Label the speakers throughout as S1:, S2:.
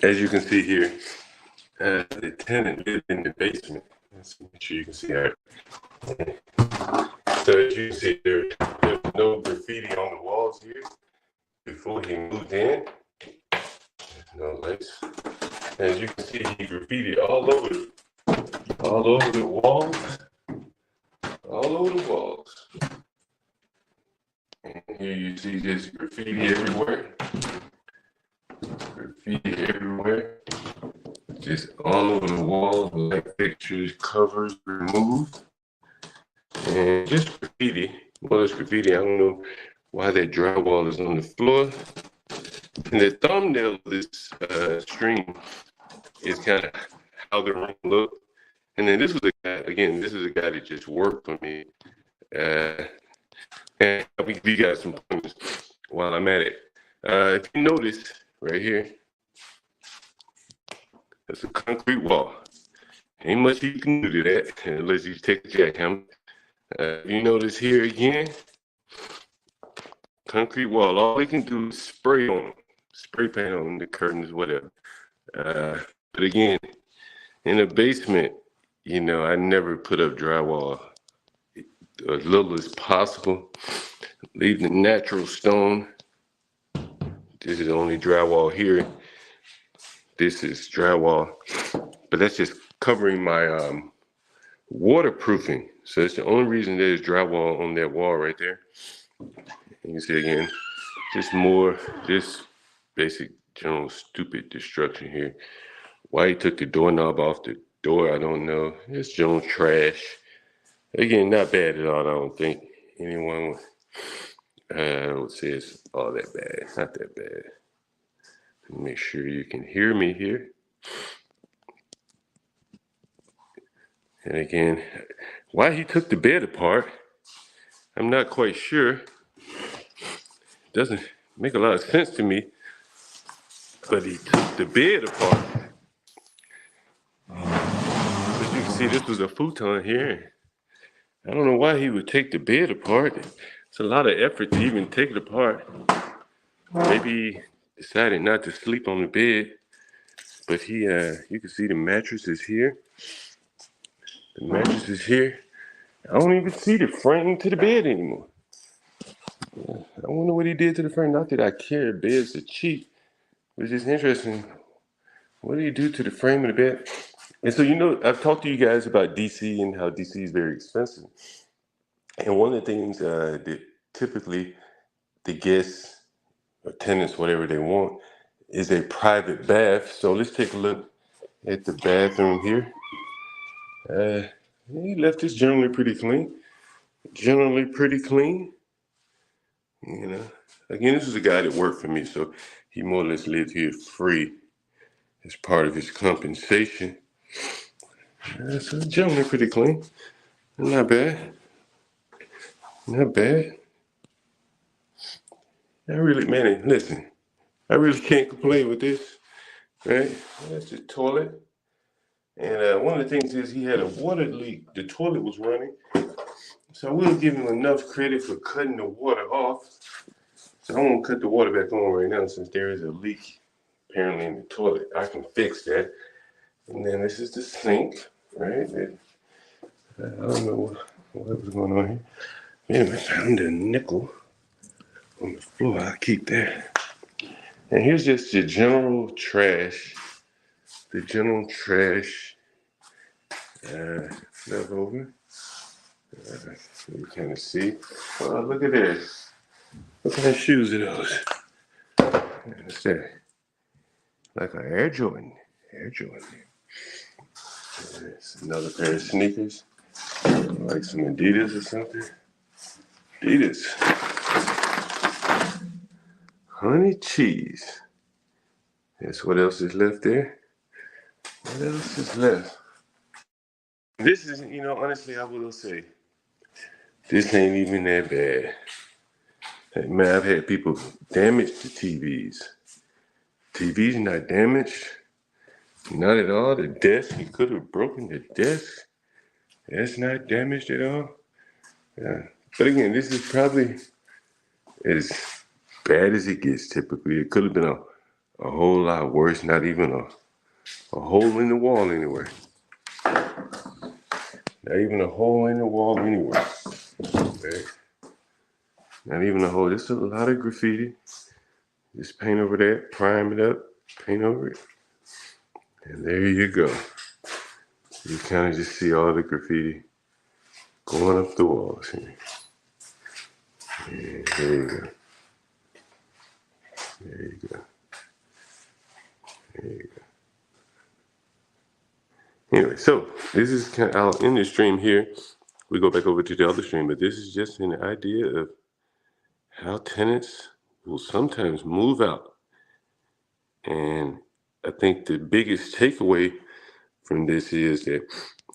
S1: As you can see here, the tenant lived in the basement. Let's make sure you can see that. So as you can see, there's no graffiti on the walls here. Before he moved in, no lights. As you can see, he graffiti all over the walls, all over the walls. And here you see just graffiti everywhere. Graffiti everywhere. Just all over the walls, like pictures, covers removed. And just graffiti. Well, it's graffiti. I don't know why that drywall is on the floor. And the thumbnail of this stream is kind of how the room looked. And then this was a guy, again, this is a guy that just worked for me. And I'll give you guys some pointers while I'm at it. If you notice right here, that's a concrete wall. Ain't much you can do to that unless you take a jackhammer. You notice here again, concrete wall. All we can do is spray on them, spray paint on the curtains, whatever. But again, in the basement, you know, I never put up drywall. As little as possible. Leave the natural stone. This is only drywall here. This is drywall, but that's just covering my waterproofing. So it's the only reason there's drywall on that wall right there. You can see again, just basic general stupid destruction here. Why he took the doorknob off the door, I don't know. It's general trash. Again, not bad at all. I don't think anyone would say it's all that bad. Not that bad. Make sure you can hear me here. And again, why he took the bed apart, I'm not quite sure. Doesn't make a lot of sense to me. But he took the bed apart. As you can see, this was a futon here. I don't know why he would take the bed apart. It's a lot of effort to even take it apart. Maybe he decided not to sleep on the bed. But you can see the mattress is here. The mattress is here. I don't even see the frame to the bed anymore. I wonder what he did to the frame. Not that I care, beds are cheap. It's just interesting. What did he do to the frame of the bed? And so, you know, I've talked to you guys about DC and how DC is very expensive. And one of the things that typically the guests or tenants, whatever they want, is a private bath. So let's take a look at the bathroom here. He left this generally pretty clean. Generally pretty clean. You know, again, this is a guy that worked for me, so he more or less lived here free as part of his compensation. So generally pretty clean. Not bad. Not bad. Listen, I really can't complain with this, right? That's the toilet. And one of the things is he had a water leak. The toilet was running. So I will give him enough credit for cutting the water off. So I won't cut the water back on right now since there is a leak apparently in the toilet. I can fix that. And then this is the sink, right? I don't know what was going on here. Anyway, I found a nickel on the floor. I'll keep that. And here's just the general trash. The general trash left over. You kind of see. Oh, look at this. What kind of shoes are those? What's that? Like an Air Jordan. Air Jordan. There's another pair of sneakers. Like some Adidas or something. Adidas. Honey cheese. That's what else is left there. What else is left? This is, you know, honestly, I will say, this ain't even that bad. Hey, man, I've had people damage the TVs. TV's not damaged. Not at all. The desk, he could have broken the desk. That's not damaged at all. Yeah. But again, this is probably as bad as it gets typically. It could have been a whole lot worse. Not even a hole in the wall anywhere. Not even a hole in the wall anywhere. Okay. Not even a hole. There's a lot of graffiti. Just paint over that, prime it up, paint over it, and there you go. You kind of just see all the graffiti going up the walls here. And there you go. There you go. There you go. Anyway, so this is kind of out in the stream here. We go back over to the other stream, but this is just an idea of how tenants will sometimes move out. And I think the biggest takeaway from this is that,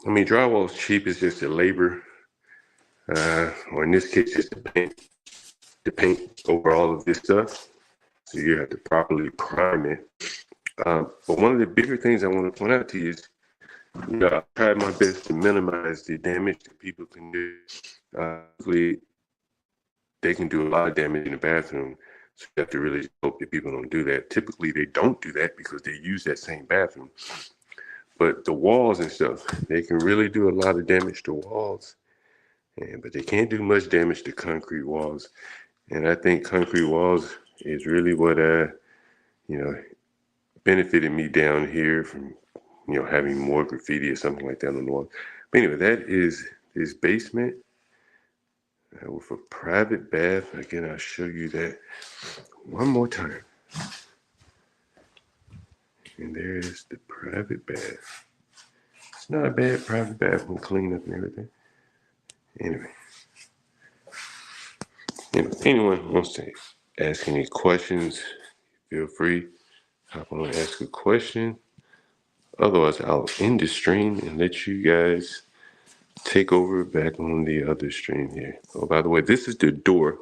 S1: I mean, drywall is cheap. It's just the labor, or in this case, just the paint over all of this stuff. So you have to properly prime it. But one of the bigger things I want to point out to you is, you know, I tried my best to minimize the damage that people can do. They can do a lot of damage in the bathroom. So you have to really hope that people don't do that. Typically, they don't do that because they use that same bathroom. But the walls and stuff, they can really do a lot of damage to walls. But they can't do much damage to concrete walls. And I think concrete walls is really what, benefited me down here from, having more graffiti or something like that on the wall. But anyway, that is this basement with a private bath. Again, I'll show you that one more time. And there is the private bath. It's not a bad private bath when cleaned up and everything. Anyway, if anyone wants to ask any questions, feel free. Hop on and ask a question. Otherwise, I'll end the stream and let you guys take over back on the other stream here. Oh, by the way, this is the door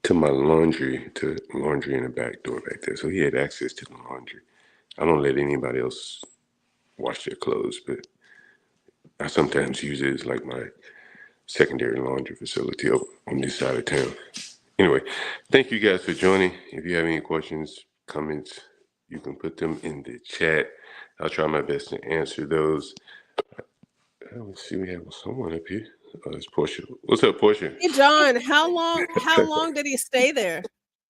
S1: to my laundry in the back door back there. So he had access to the laundry. I don't let anybody else wash their clothes, but I sometimes use it as like my secondary laundry facility up on this side of town. Anyway, thank you guys for joining. If you have any questions, comments, you can put them in the chat. I'll try my best to answer those. Let's see, we have someone up here. Oh, it's Portia. What's up, Portia?
S2: Hey, John, how long did he stay there?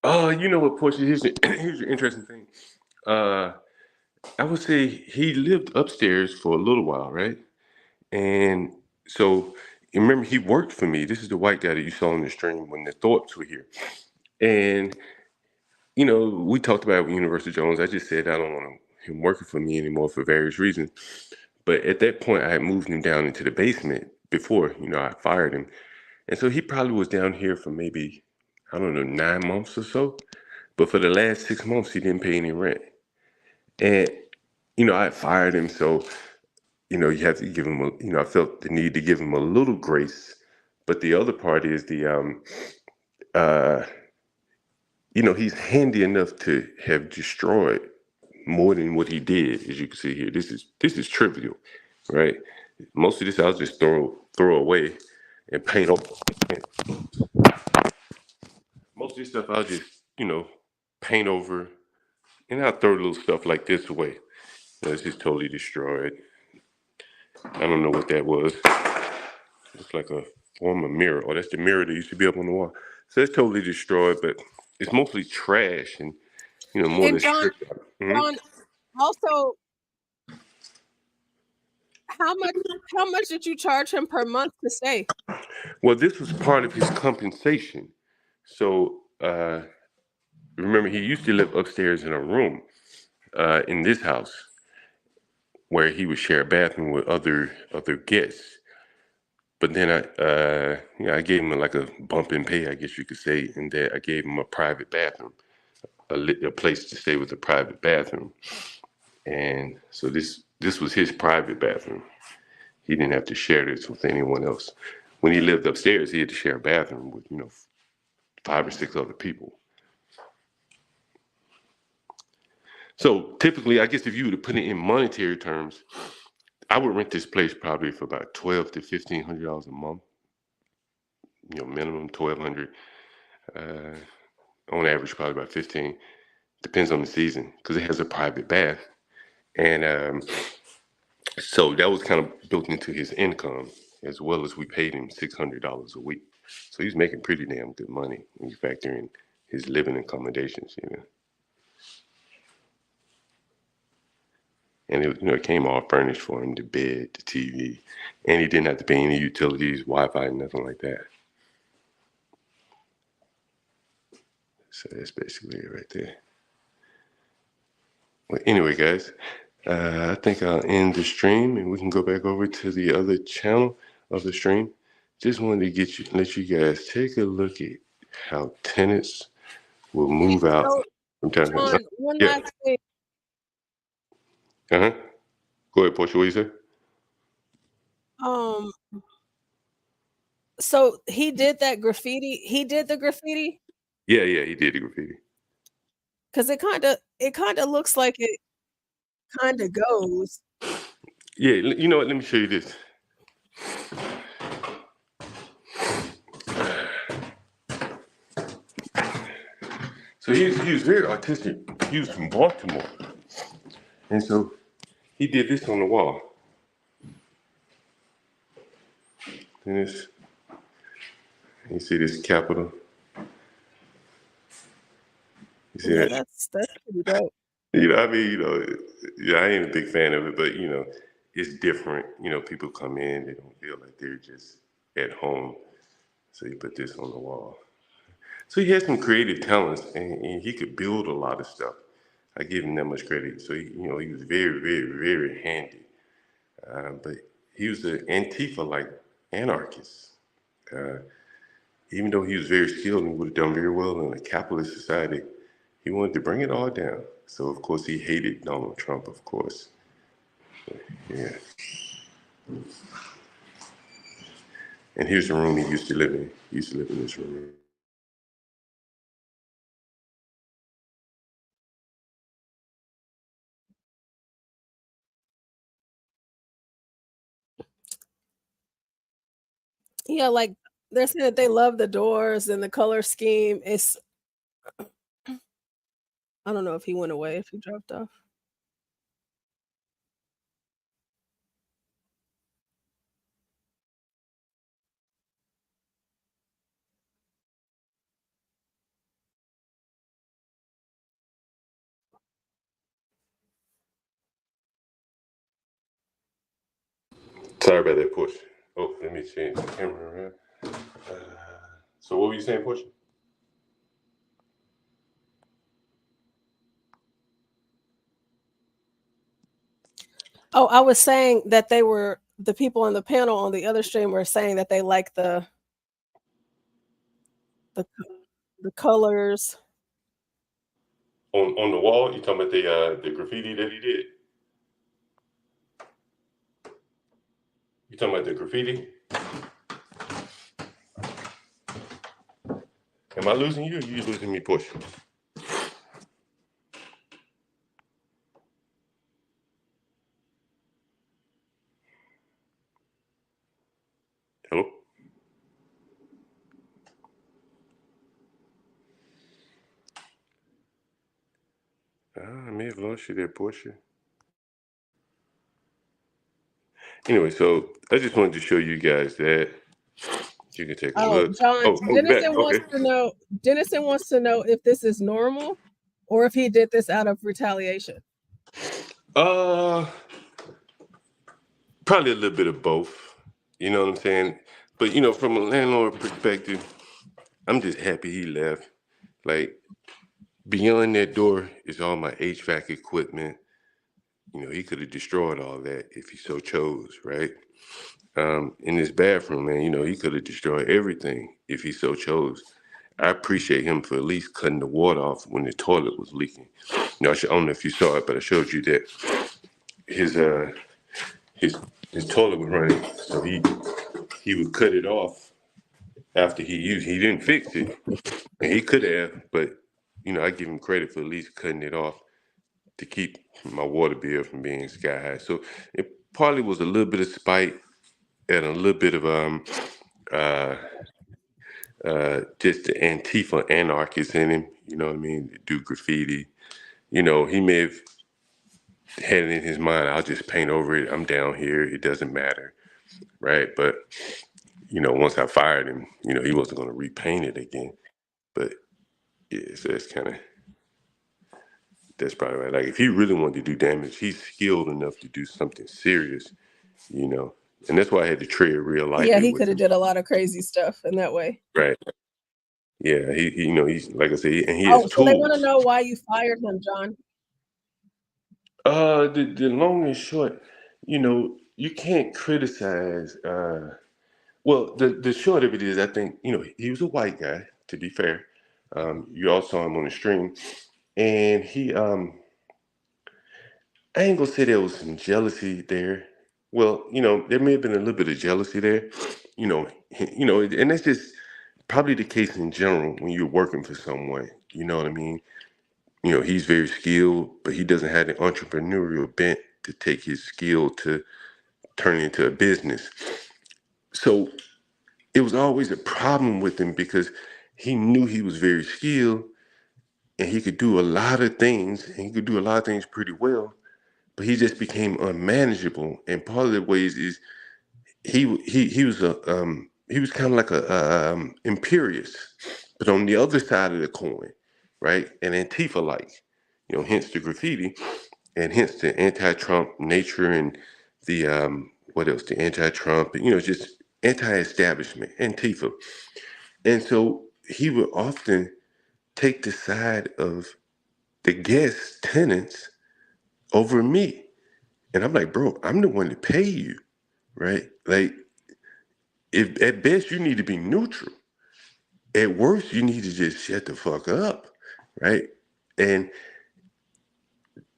S1: Oh, you know what, Portia? Here's the interesting thing. I would say he lived upstairs for a little while, right? And so, remember, he worked for me. This is the white guy that you saw in the stream when the Thorpes were here. And, we talked about Universal Jones. I just said I don't want him working for me anymore for various reasons. But at that point, I had moved him down into the basement before, I fired him. And so he probably was down here for maybe, 9 months or so. But for the last 6 months, he didn't pay any rent. And, I had fired him. So, you have to give him I felt the need to give him a little grace. But the other part is he's handy enough to have destroyed more than what he did, as you can see here. This is trivial, right? Most of this I'll just throw away and paint over. Most of this stuff I'll just, paint over, and I'll throw little stuff like this away. It's just totally destroyed. I don't know what that was. Looks like a form of mirror. Oh, that's the mirror that used to be up on the wall. So it's totally destroyed, but it's mostly trash and, more than
S2: John, John, also, how much did you charge him per month to stay?
S1: Well, this was part of his compensation. So remember, he used to live upstairs in a room in this house where he would share a bathroom with other guests. But then I gave him like a bump in pay, I guess you could say, and that I gave him a private bathroom, a place to stay with a private bathroom. And so this was his private bathroom. He didn't have to share this with anyone else. When he lived upstairs, he had to share a bathroom with, 5 or 6 other people. So typically, I guess if you were to put it in monetary terms, I would rent this place probably for about $1,200 to $1,500 a month. Minimum $1,200. On average, probably about $15. Depends on the season because it has a private bath, and so that was kind of built into his income as well as we paid him $600 a week. So he's making pretty damn good money when you factor in his living accommodations, you know. And it came all furnished for him: the bed, the TV, and he didn't have to pay any utilities, Wi-Fi, nothing like that. So that's basically it right there. Well, anyway, guys, I think I'll end the stream and we can go back over to the other channel of the stream. Just wanted to let you guys take a look at how tenants will move out
S2: So,
S1: from time to
S2: John,
S1: time.
S2: one
S1: Yeah.
S2: last thing.
S1: Uh-huh. Go ahead, Portia. What you say?
S2: Um, so he did that graffiti. He did the graffiti
S1: Yeah, he did the graffiti.
S2: because it kind of looks like it kind of goes.
S1: Yeah, you know what? Let me show you this. So he was very artistic. He was from Baltimore. And so he did this on the wall. And this, you see this capital? You see
S2: Yeah,
S1: that?
S2: that's pretty dope.
S1: I mean, yeah, I ain't a big fan of it, but it's different. People come in, they don't feel like they're just at home. So you put this on the wall. So he had some creative talents, and he could build a lot of stuff. I give him that much credit. So he was very, very, very handy. But he was an Antifa like anarchist. Uh, Even though he was very skilled and would have done very well in a capitalist society, he wanted to bring it all down. So of course he hated Donald Trump, of course. Yeah. And here's the room he used to live in. He used to live in this room.
S2: Yeah, like they're saying that they love the doors and the color scheme. I don't know if he went away, if he dropped off.
S1: Sorry about that, Push. Oh, let me change the camera around. So what were you saying, Push?
S2: Oh, I was saying that the people on the panel on the other stream were saying that they like the the colors.
S1: On the wall, you talking about the graffiti that he did? You talking about the graffiti? Am I losing you or you losing me, Push? Hello? I may have lost you there, Portia. Anyway, so I just wanted to show you guys that. You can take a
S2: Oh,
S1: look.
S2: John,
S1: Oh, back. Okay.
S2: Dennison wants to know if this is normal or if he did this out of retaliation.
S1: Uh, Probably a little bit of both. You know what I'm saying? But from a landlord perspective, I'm just happy he left. Like beyond that door is all my HVAC equipment. He could have destroyed all that if he so chose, right? In his bathroom, man, he could have destroyed everything if he so chose. I appreciate him for at least cutting the water off when the toilet was leaking. I don't know if you saw it, but I showed you that his his his toilet was running, so he would cut it off after he used. He didn't fix it, and he could have, but I give him credit for at least cutting it off to keep my water bill from being sky high. So it partly was a little bit of spite and a little bit of uh, just the Antifa anarchist in him. You know what I mean? Do graffiti. You know, he may have had it in his mind, I'll just paint over it. I'm down here. It doesn't matter. Right. But, you know, once I fired him, you know, he wasn't going to repaint it again. But yeah, so it's kind of, that's probably right. Like if he really wanted to do damage, he's skilled enough to do something serious, you know. And that's why I had to tread real
S2: Yeah,
S1: lightly
S2: he
S1: with
S2: could have
S1: him.
S2: did a lot of crazy stuff in that way.
S1: Right. Yeah. You know, he's like I said, and he has
S2: Oh, so they want to
S1: tools.
S2: know why you fired him, John.
S1: The long and short, you know, you can't criticize. Well, the short of it is, I think, you know, he was a white guy. To be fair, you all saw him on the stream, and I ain't gonna say there was some jealousy there. Well, you know, there may have been a little bit of jealousy there, you know, and that's just probably the case in general when you're working for someone. You know what I mean? You know, he's very skilled, but he doesn't have the entrepreneurial bent to take his skill to turn it into a business. So it was always a problem with him because he knew he was very skilled and he could do a lot of things and he could do a lot of things pretty well, but he just became unmanageable. And part of the ways is he was kind of like a imperious, but on the other side of the coin, right? And Antifa like, you know, hence the graffiti and hence the anti-Trump nature and the what else? The anti-Trump, you know, just anti-establishment, Antifa. And so he would often take the side of the guest tenants over me. And I'm like, bro, I'm the one to pay you, right? Like, if at best you need to be neutral, at worst you need to just shut the fuck up, right? And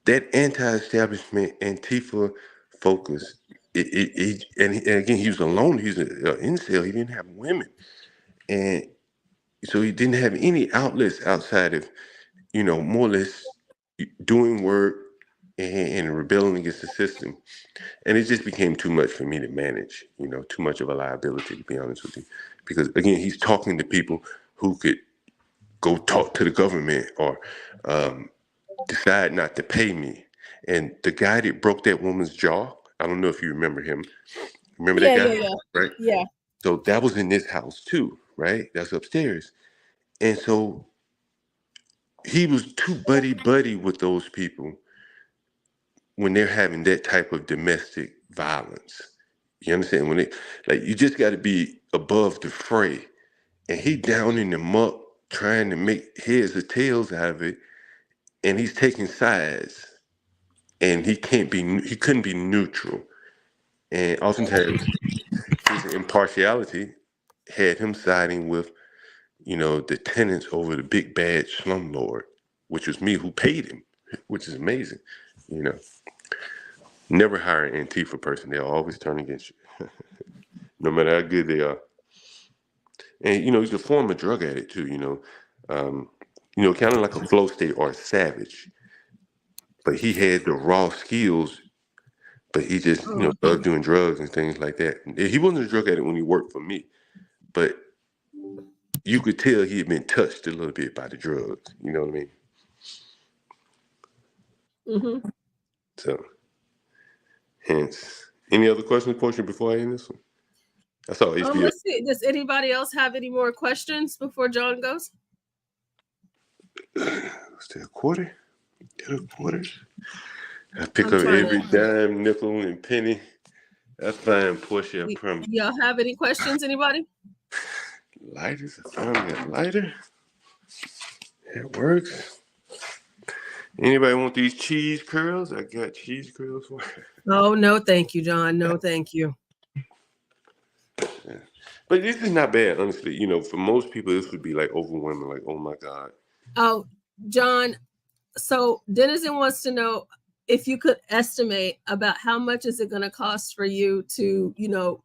S1: that anti-establishment Antifa focus, and again, he was alone. He's an incel. He didn't have women, and so he didn't have any outlets outside of, you know, more or less doing work and rebelling against the system. And it just became too much for me to manage, you know, too much of a liability, to be honest with you. Because again, he's talking to people who could go talk to the government or decide not to pay me. And the guy that broke that woman's jaw, I don't know if you remember him. Remember that
S2: Yeah,
S1: guy?
S2: yeah, yeah,
S1: Right?
S2: yeah.
S1: So that was in this house too, right? That's upstairs. And so he was too buddy buddy with those people when they're having that type of domestic violence. You understand? When it, like, you just got to be above the fray, and he down in the muck trying to make heads or tails out of it, and he's taking sides, and he couldn't be neutral, and oftentimes his impartiality had him siding with, you know, the tenants over the big bad slumlord, which was me who paid him, which is amazing, you know. Never hire an Antifa person; they'll always turn against you, no matter how good they are. And you know, he's a former drug addict too. Um, kind of like a flow state or a savage, but he had the raw skills. But he just, you know,
S2: Oh.
S1: loved doing drugs and things like that. He wasn't a drug addict when he worked for me, but you could tell he had been touched a little bit by the drugs. You know what I mean?
S2: Mm-hmm.
S1: So, hence, any other questions, Portia, before I end this one? I saw HBO.
S2: Let's see. Does anybody else have any more questions before John goes?
S1: Still a quarter? Still a quarter? I pick
S2: I'm
S1: up
S2: trying
S1: every
S2: to.
S1: dime, nickel, and penny. That's fine, Portia. I promise.
S2: Y'all have any questions? Anybody?
S1: Lighters. I finally got a lighter. It works. Anybody want these cheese curls? I got cheese curls for you.
S2: Oh, no, thank you, John. No, thank you.
S1: Yeah. But this is not bad, honestly. You know, for most people, this would be like overwhelming, like, oh my God.
S2: Oh, John, so Denizen wants to know if you could estimate about how much is it going to cost for you to, you know,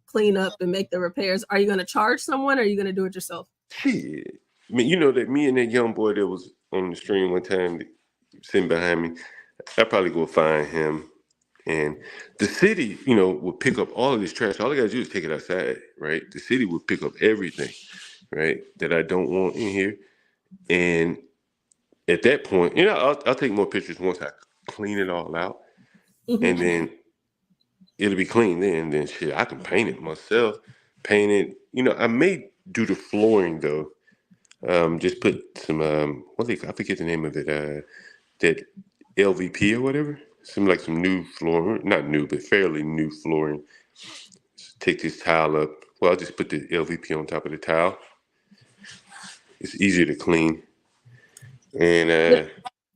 S2: clean up and make the repairs. Are you going to charge someone or are you going to do it yourself?
S1: Shit. I mean, you know that me and that young boy that was on the stream one time sitting behind me, I'd probably go find him. And the city, you know, would pick up all of this trash. All I gotta do is take it outside, right? The city would pick up everything, right, that I don't want in here. And at that point, I'll take more pictures once I clean it all out,
S2: Mhm.
S1: and then it'll be clean. Then shit, I can paint it myself. Paint it. I may do the flooring though. Just put some I forget the name of it. That LVP or whatever. Some new flooring, not new, but fairly new flooring. Take this tile up. Well, I'll just put the LVP on top of the tile. It's easier to clean. And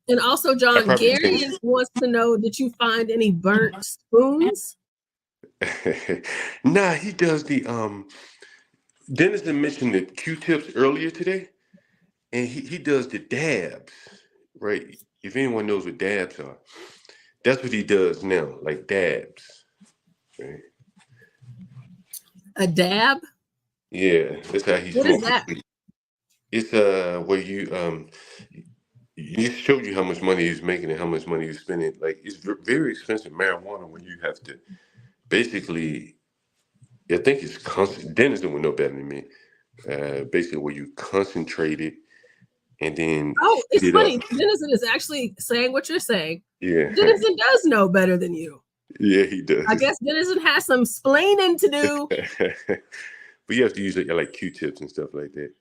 S2: And also,
S1: I
S2: John,
S1: probably
S2: Gary
S1: change.
S2: wants to know, did you find any burnt spoons?
S1: Nah, he does the Dennis had mentioned the Q-tips earlier today, and he does the dabs, right? If anyone knows what dabs are, that's what he does now, like dabs, right?
S2: A dab?
S1: Yeah, that's how he
S2: What is
S1: smokes
S2: that?
S1: it. It's where he showed you how much money he's making and how much money he's spending. Like it's very expensive marijuana when you have to basically. I think it's constant. Dennis would know better than me. Basically, where you concentrate it and then
S2: Oh,
S1: heat
S2: it's
S1: it up.
S2: funny. Dennison is actually saying what you're saying.
S1: Yeah,
S2: Dennison does know better than you.
S1: yeah, he
S2: I
S1: does.
S2: guess Dennison has some splaining to do.
S1: But you have to use like Q-tips and stuff like that.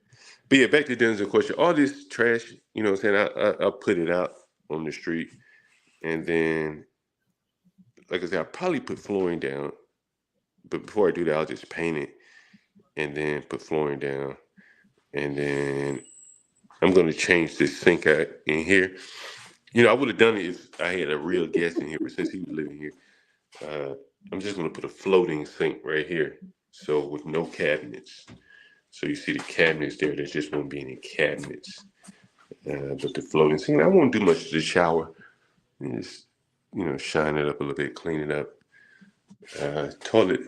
S1: But yeah, back to Dennis' question. All this trash, what I'm saying, I put it out on the street, and then, like I said, I'll probably put flooring down. But before I do that, I'll just paint it and then put flooring down. And then I'm going to change this sink out in here. I would have done it if I had a real guest in here, but since he was living here, I'm just going to put a floating sink right here. So with no cabinets. So you see the cabinets there, there just won't be any cabinets. But the floating sink, I won't do much to the shower. Just, shine it up a little bit, clean it up. Toilet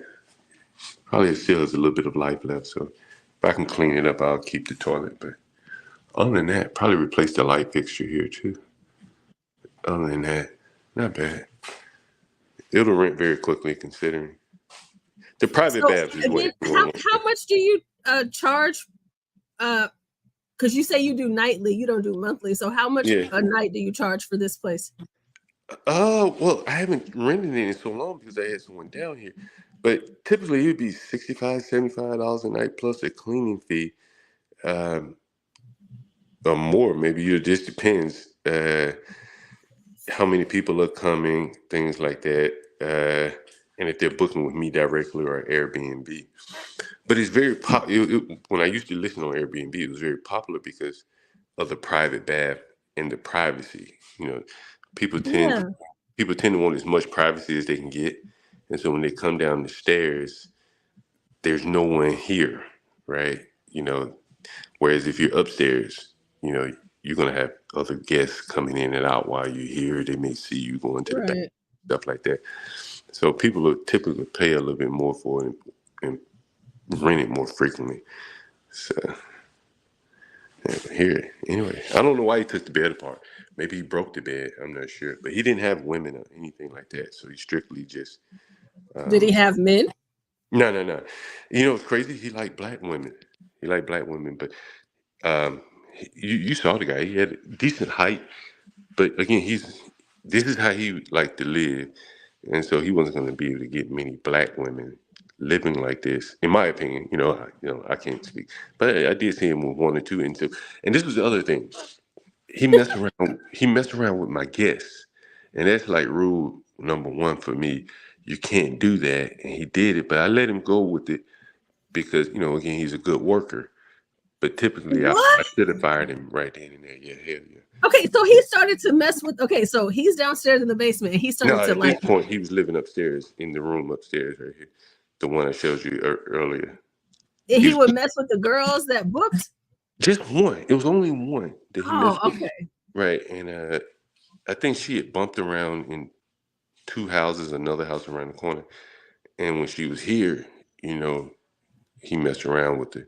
S1: probably still has a little bit of life left. So if I can clean it up, I'll keep the toilet. But other than that, probably replace the light fixture here too. Other than that, not bad. It'll rent very quickly considering the private
S2: So
S1: baths is what
S2: again,
S1: everyone wants.
S2: how much do you charge? Because you say you do nightly, you don't do monthly. So how much
S1: Yeah.
S2: a night do you charge for this place?
S1: Oh, well, I haven't rented it in so long because I had someone down here. But typically it'd be $65, $75 a night plus a cleaning fee. Um, or more, maybe it just depends how many people are coming, things like that. And if they're booking with me directly or Airbnb. But it's very when I used to listen on Airbnb, it was very popular because of the private bath and the privacy. People tend
S2: Yeah,
S1: people tend to want as much privacy as they can get, and so when they come down the stairs, there's no one here, right? Whereas if you're upstairs, you're gonna have other guests coming in and out while you're here. They may see you going to the bathroom,
S2: right.
S1: stuff like that. So people will typically pay a little bit more for it and rent it more frequently. So here, anyway, I don't know why he took the bed apart. Maybe he broke the bed. I'm not sure, but he didn't have women or anything like that. So he strictly just
S2: Did he have men?
S1: no, no, no. It's crazy. He liked black women. He liked black women, but um, you saw the guy. He had decent height, but again, this is how he liked to live, and so he wasn't going to be able to get many black women living like this. In my opinion, I can't speak, but I did see him with one or two, and this was the other thing. He messed around. He messed around with my guests, and that's like rule number one for me. You can't do that, and he did it, but I let him go with it because again, he's a good worker. But typically, I
S2: What?
S1: should have fired him right then and there. Yeah, hell yeah.
S2: Okay, so he started to mess with. Okay, so he's downstairs in the basement, and he
S1: No,
S2: started to
S1: at this
S2: like.
S1: point, he was living upstairs in the room upstairs right here, the one I showed you earlier. He
S2: He
S1: was
S2: would mess with the girls that booked.
S1: just one. It was only one that he
S2: Oh,
S1: messed with,
S2: okay.
S1: right? And I think she had bumped around in two houses, another house around the corner. And when she was here, you know, he messed around with her.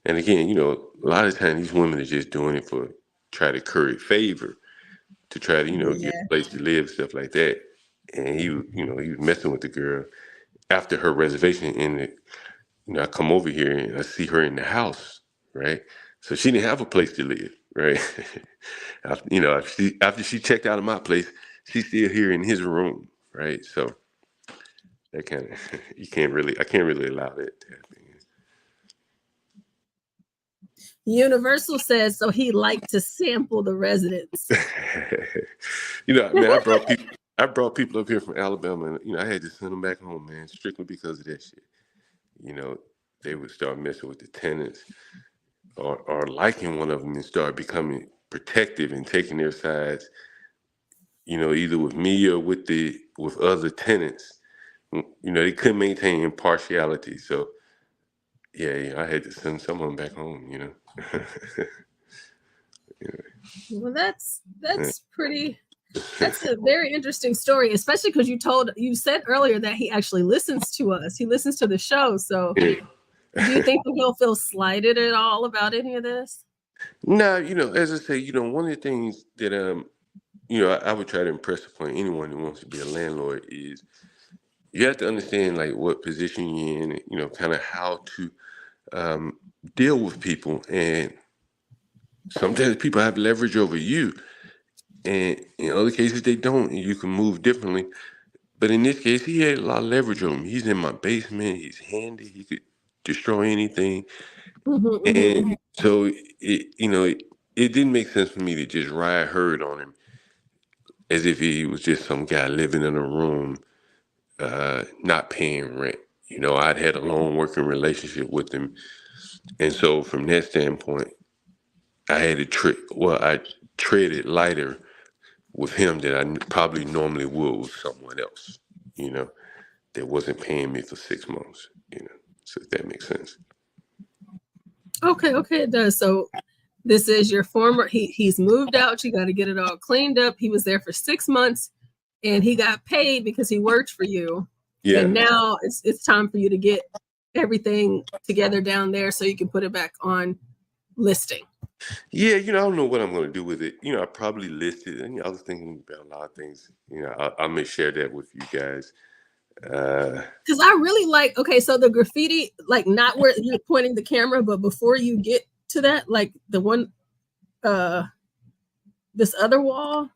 S1: And again, a lot of times these women are just doing it for try to curry favor, to try to, get
S2: Yeah.
S1: a place to live, stuff like that. And he was messing with the girl after her reservation. And I come over here and I see her in the house, right? So she didn't have a place to live. right? After she checked out of my place, she's still here in his room, right? So that kind of I can't really allow that to happen.
S2: Universal says so he liked to sample the residents.
S1: Man, I brought people up here from Alabama, and I had to send them back home, man, strictly because of that shit. They would start messing with the tenants, or liking one of them, and start becoming protective and taking their sides. Either with me or with other tenants. They couldn't maintain impartiality, so yeah, I had to send some of them back home.
S2: Well, that's pretty. That's a very interesting story, especially because you said earlier that he actually listens to us. He listens to the show. So,
S1: Yeah.
S2: do you think that he'll feel slighted at all about any of this?
S1: Nah, as I say, one of the things that I would try to impress upon anyone who wants to be a landlord is you have to understand like what position you're in, kind of how to deal with people, and sometimes people have leverage over you, and in other cases they don't, and you can move differently. But in this case, he had a lot of leverage on him. He's in my basement. He's handy. He could destroy anything. And so, it didn't make sense for me to just ride herd on him as if he was just some guy living in a room, not paying rent. I'd had a long working relationship with him. And so from that standpoint, I had to I treaded lighter with him than I probably normally would with someone else, that wasn't paying me for 6 months, so if that makes sense.
S2: Okay, it does. So this is your former, he's moved out. You got to get it all cleaned up. He was there for 6 months and he got paid because he worked for you. Yeah. And now it's time for you to get everything together down there so you can put it back on listing.
S1: Yeah, I don't know what I'm going to do with it. I probably list it, and I was thinking about a lot of things. I may share that with you guys.
S2: Because I really like, okay, so the graffiti, like not where you're pointing the camera, but before you get to that, like the one, this other wall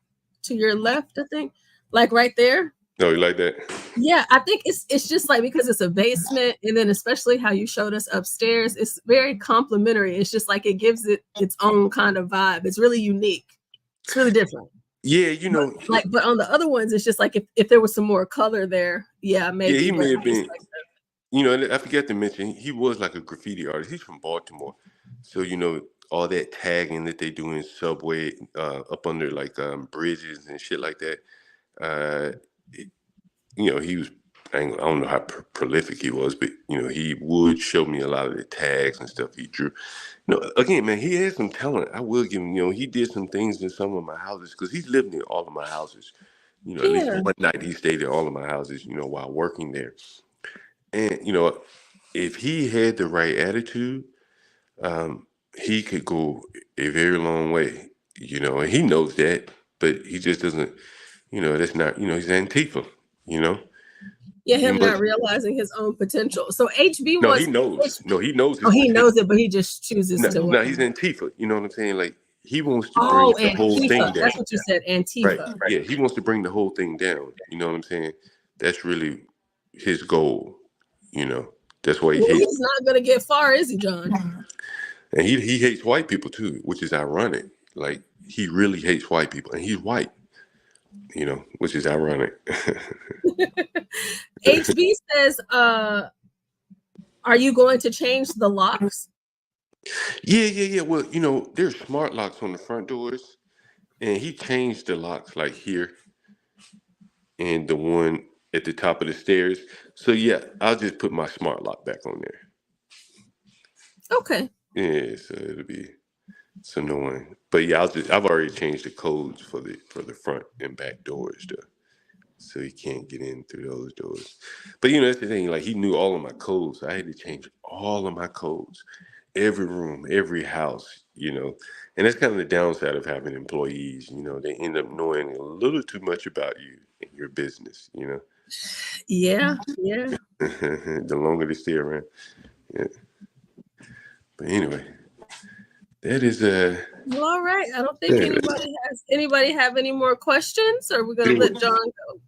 S2: to your left, I think, like right there.
S1: No, you like that?
S2: Yeah, I think it's just like because it's a basement, and then especially how you showed us upstairs, it's very complimentary. It's just like it gives it its own kind of vibe. It's really unique. It's really different.
S1: Yeah,
S2: but on the other ones, it's just like if there was some more color there, yeah, maybe.
S1: Yeah, he may have been. Like I forgot to mention, he was like a graffiti artist. He's from Baltimore, so all that tagging that they do in subway, up under like bridges and shit like that. He was. I don't know how prolific he was, but he would show me a lot of the tags and stuff he drew. Again, man, he had some talent. I will give him. He did some things in some of my houses because he's lived in all of my houses. At least one night he stayed in all of my houses. While working there, and if he had the right attitude, he could go a very long way. And he knows that, but he just doesn't. That's not. He's Antifa.
S2: Yeah, him not realizing his own potential. So HB
S1: no, he knows. No, he knows.
S2: He knows it, but he just chooses to.
S1: No, he's Antifa. You know what I'm saying? Like he wants to bring the whole thing down.
S2: That's what you said, Antifa.
S1: Right. Yeah, he wants to bring the whole thing down. You know what I'm saying? That's really his goal. That's why he hates.
S2: He's not gonna get far, is he, John?
S1: And he hates white people too, which is ironic. Like he really hates white people, and he's white. Which is ironic.
S2: HB says, "Are you going to change the locks?"
S1: Yeah. Well, there's smart locks on the front doors, and he changed the locks like here, and the one at the top of the stairs. So yeah, I'll just put my smart lock back on there.
S2: Okay.
S1: Yeah, so it'll be so no one. But yeah, I've already changed the codes for the front and back doors though. So he can't get in through those doors. But that's the thing, like he knew all of my codes. So I had to change all of my codes. Every room, every house, and that's kind of the downside of having employees, they end up knowing a little too much about you and your business,
S2: Yeah.
S1: The longer they stay around. Yeah. But anyway, That is a
S2: Well, all right. I don't think anybody have any more questions, or we're gonna let John go.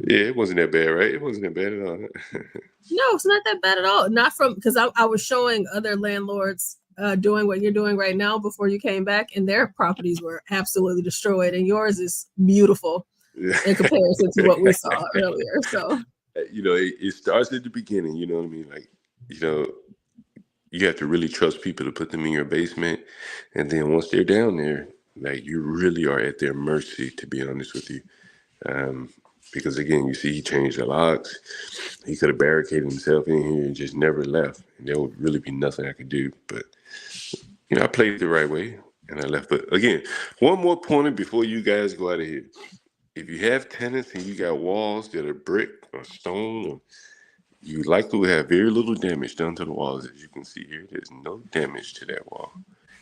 S1: yeah, it wasn't that bad, right? It wasn't that bad at all.
S2: No, it's not that bad at all. Not from because I was showing other landlords doing what you're doing right now before you came back, and their properties were absolutely destroyed, and yours is beautiful in comparison to what we saw earlier. So,
S1: it starts at the beginning. You know what I mean? Like, you have to really trust people to put them in your basement, and then once they're down there, like, you really are at their mercy. To be honest with you. Because again, you see, he changed the locks. He could have barricaded himself in here and just never left. And there would really be nothing I could do. But I played it the right way and I left. But again, one more pointer before you guys go out of here. If you have tenants and you got walls that are brick or stone, you likely will have very little damage done to the walls. As you can see here, there's no damage to that wall.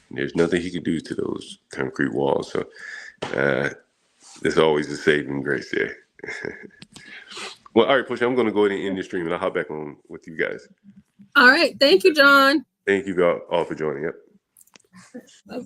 S1: And there's nothing he could do to those concrete walls. So there's always a saving grace there. Well, all right, Push, I'm going to go ahead and end the stream, and I'll hop back on with you guys.
S2: all right. Thank you, John.
S1: Thank you all for joining. Yep.